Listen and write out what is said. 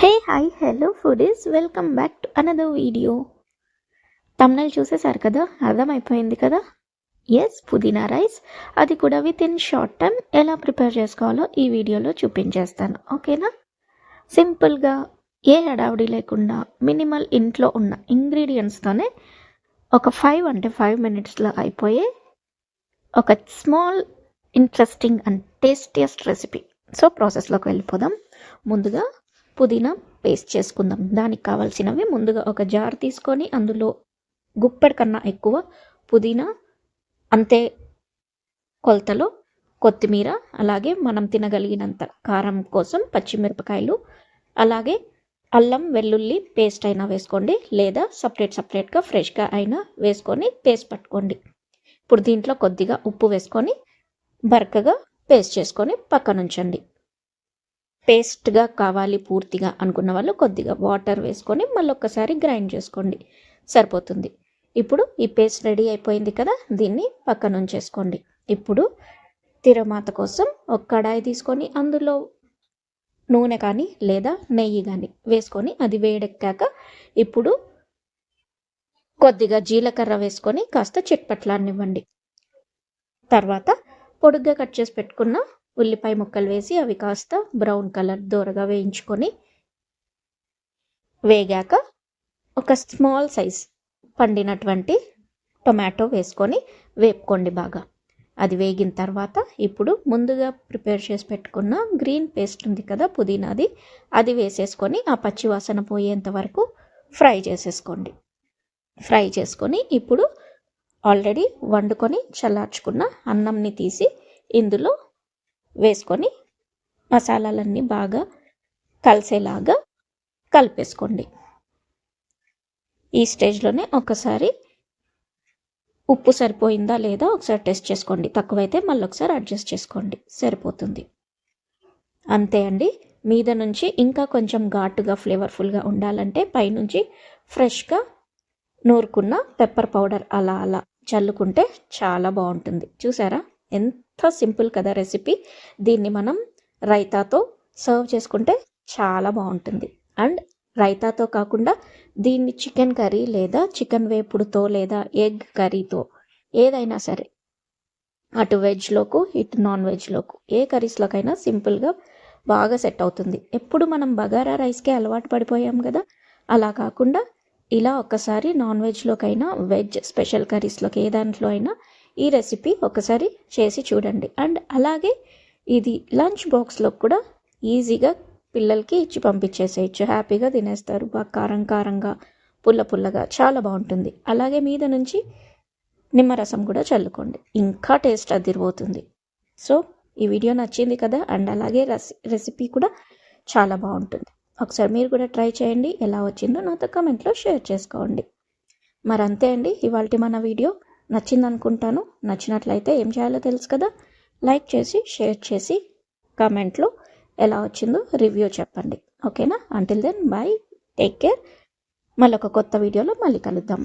Hey hi hello foodies, welcome back to another video. Thumbnail చూసేసారు కదా, అర్థమైపోయింది కదా. ఎస్, పుదీనా రైస్, అది కూడా విత్ ఇన్ షార్ట్ టైం ఎలా ప్రిపేర్ చేసుకోవాలో ఈ వీడియోలో చూపించేస్తాను. ఓకేనా? సింపుల్గా, ఏ హడావుడి లేకుండా మినిమల్ ఇంట్లో ఉన్న ఇంగ్రీడియంట్స్తోనే ఒక 5 మినిట్స్లో అయిపోయే ఒక small interesting and tastiest recipe. So ప్రాసెస్లోకి వెళ్ళిపోదాం. ముందుగా పుదీనా పేస్ట్ చేసుకుందాం. దానికి కావాల్సినవి, ముందుగా ఒక జార్ తీసుకొని అందులో గుప్పెడు కన్నా ఎక్కువ పుదీనా, అంతే కొలతలో కొత్తిమీర, అలాగే మనం తినగలిగినంత కారం కోసం పచ్చిమిరపకాయలు, అలాగే అల్లం వెల్లుల్లి పేస్ట్ అయినా వేసుకోండి, లేదా సపరేట్గా ఫ్రెష్గా అయినా వేసుకొని పేస్ట్ పట్టుకోండి. ఇప్పుడు దీంట్లో కొద్దిగా ఉప్పు వేసుకొని బరకగా పేస్ట్ చేసుకొని పక్కన ఉంచండి. పేస్ట్గా కావాలి పూర్తిగా అనుకున్న వాళ్ళు కొద్దిగా వాటర్ వేసుకొని మళ్ళీ ఒక్కసారి గ్రైండ్ చేసుకోండి, సరిపోతుంది. ఇప్పుడు ఈ పేస్ట్ రెడీ అయిపోయింది కదా, దీన్ని పక్కన ఉంచేసుకోండి. ఇప్పుడు తిరమాత కోసం ఒక కడాయి తీసుకొని అందులో నూనె కానీ లేదా నెయ్యి కానీ వేసుకొని అది వేడెక్కాక ఇప్పుడు కొద్దిగా జీలకర్ర వేసుకొని కాస్త చిట్పట్లాన్నివ్వండి. తర్వాత పొడుగ్గా కట్ చేసి పెట్టుకున్న ఉల్లిపాయ ముక్కలు వేసి అవి కాస్త బ్రౌన్ కలర్ దోరగా వేయించుకొని వేగాక ఒక స్మాల్ సైజ్ పండినటువంటి టొమాటో వేసుకొని వేపుకోండి బాగా. అది వేగిన తర్వాత ఇప్పుడు ముందుగా ప్రిపేర్ చేసి పెట్టుకున్న గ్రీన్ పేస్ట్ ఉంది కదా పుదీనాది, అది వేసేసుకొని ఆ పచ్చివాసన పోయేంత వరకు ఫ్రై చేసేసుకోండి. ఫ్రై చేసుకొని ఇప్పుడు ఆల్రెడీ వండుకొని చల్లార్చుకున్న అన్నంని తీసి ఇందులో వేసుకొని మసాలాలన్నీ బాగా కలిసేలాగా కలిపేసుకోండి. ఈ స్టేజ్లోనే ఒకసారి ఉప్పు సరిపోయిందా లేదా ఒకసారి టెస్ట్ చేసుకోండి. తక్కువైతే మళ్ళీ ఒకసారి అడ్జస్ట్ చేసుకోండి, సరిపోతుంది. అంతే అండి. మీద నుంచి ఇంకా కొంచెం ఘాటుగా ఫ్లేవర్ఫుల్గా ఉండాలంటే పైనుంచి ఫ్రెష్గా నూరుకున్న పెప్పర్ పౌడర్ అలా చల్లుకుంటే చాలా బాగుంటుంది. చూసారా, ఎంత సింపుల్ కదా రెసిపీ. దీన్ని మనం రైతాతో సర్వ్ చేసుకుంటే చాలా బాగుంటుంది. అండ్ రైతాతో కాకుండా దీన్ని చికెన్ కర్రీ లేదా చికెన్ వేపుడుతో లేదా ఎగ్ కర్రీతో ఏదైనా సరే, అటు వెజ్లోకు ఇటు నాన్ వెజ్లోకు ఏ కర్రీస్లోకైనా సింపుల్గా బాగా సెట్ అవుతుంది. ఎప్పుడు మనం బగారా రైస్కే అలవాటు పడిపోయాం కదా, అలా కాకుండా ఇలా ఒక్కసారి నాన్ వెజ్లోకైనా వెజ్ స్పెషల్ కర్రీస్లోకి ఏ దాంట్లో అయినా ఈ రెసిపీ ఒకసారి చేసి చూడండి. అండ్ అలాగే ఇది లంచ్ బాక్స్లో కూడా ఈజీగా పిల్లలకి ఇచ్చి పంపించేసేయచ్చు, హ్యాపీగా తినేస్తారు. బాగా కారంగా పుల్లగా చాలా బాగుంటుంది. అలాగే మీద నుంచి నిమ్మరసం కూడా చల్లుకోండి, ఇంకా టేస్ట్ అదిరిపోతుంది. సో ఈ వీడియో నచ్చింది కదా, అండ్ అలాగే రెసిపీ కూడా చాలా బాగుంటుంది. ఒకసారి మీరు కూడా ట్రై చేయండి, ఎలా వచ్చిందో నాతో కమెంట్లో షేర్ చేసుకోండి. మరి అంతే అండి, ఇవాళ మన వీడియో నచ్చింది అనుకుంటాను. నచ్చినట్లయితే ఏం చేయాలో తెలుసు కదా, లైక్ చేసి షేర్ చేసి కామెంట్లో ఎలా వచ్చిందో రివ్యూ చెప్పండి. ఓకేనా? Until then bye, take care. మళ్ళీ ఒక కొత్త వీడియోలో మళ్ళీ కలుద్దాం.